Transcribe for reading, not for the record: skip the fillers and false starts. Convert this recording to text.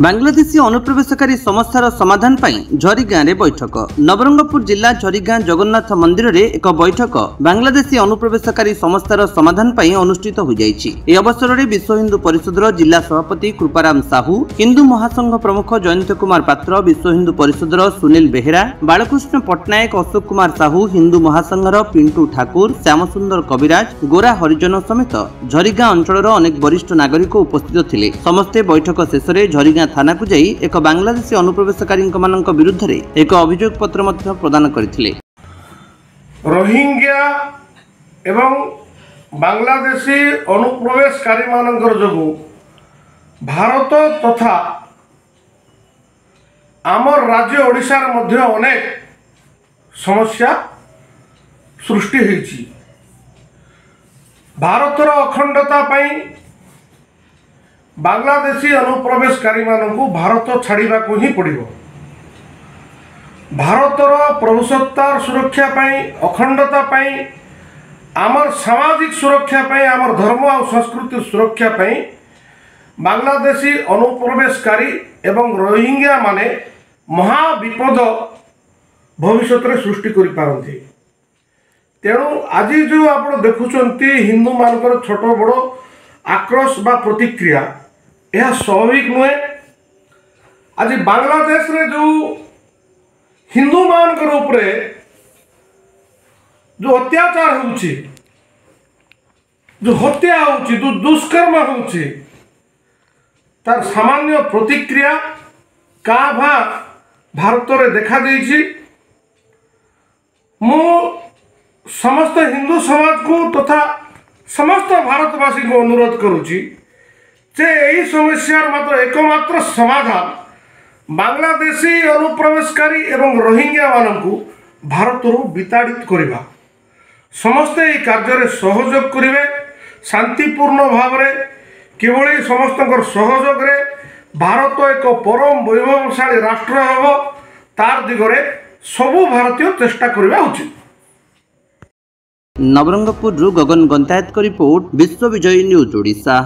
बांग्लादेशी अनुप्रवेशकारी समस्यार समाधान झरीगाँ में बैठक। नवरंगपुर जिला झरीगाँ जगन्नाथ मंदिर में एक बैठक बांग्लादेशी अनुप्रवेशकारी समस्यार समाधान अनुष्ठित हो जाइछि। ए अवसर में विश्व हिंदू परिषदर जिला सभापति कृपाराम साहू, हिंदू महासंघ प्रमुख जयंत कुमार पात्र, विश्व हिंदू परिषदर सुनील बेहेरा, बालकृष्ण पट्टनायक, अशोक कुमार साहू, हिंदू महासंघर पिंटू ठाकुर, श्यामसुंदर कविराज, गोरा हरिजन समेत झरीगाँ अंचल अनेक वरिष्ठ नागरिक उपस्थित थिले। समस्ते बैठक शेष में झरीगाँ थाना को जाई एक बांग्लादेशी अनुप्रवेशकारी विरुद्ध एक अभियोग पत्र प्रदान करथिले। रोहिंग्या एवं बांग्लादेशी अनुप्रवेशकारी मानकर जोगु भारत तथा आमर राज्य ओडिशार मध्य अनेक समस्या सृष्टि होईछि। भारतर अखंडता पाई बांग्लादेशी अनुप्रवेशकारी मानकु भारत छाड़िबा को ही पड़िबो। भारतर प्रभुसत्तार सुरक्षा पाई, अखंडता पाई, आमर सामाजिक सुरक्षा पाई, आमर धर्म और संस्कृति सुरक्षा पाई बांग्लादेशी अनुप्रवेशकारी एवं रोहिंग्या माने महाविपद भविष्य में सृष्टि करि पारंती। तेणु आज जो आप देखुंती हिंदू मानकर छोट बड़ आक्रोश बा प्रतिक्रिया यह स्वाभाविक नुहे। आज बांग्लादेश रे जो हिंदू मानकर उपरे जो अत्याचार होउछि, जो हत्या होउछि, जो दुष्कर्म होउछि, तार सामान्य प्रतिक्रिया का भा भारत रे देखा देइछि। मु समस्त हिंदू समाज को तथा समस्त भारतवासी को अनुरोध करुछि जे यही समस्यार मात्र एकमात्र समाधान बांग्लादेशी अनुप्रवेशकारी एवं रोहिंग्या मानकु भारतरु विताड़ित करिबा। समस्ते यह कार्य सहयोग करिवे शांतिपूर्ण भाव रे। केवल समस्तकर सहयोग रे भारत एक परम वैभवशाली राष्ट्र हेबो, तार दिगरे सबु भारतीय चेष्टा करिबा उचित। नवरंगपुर गगन गंतायत रिपोर्ट, विश्व विजयी न्यूज ओडिशा।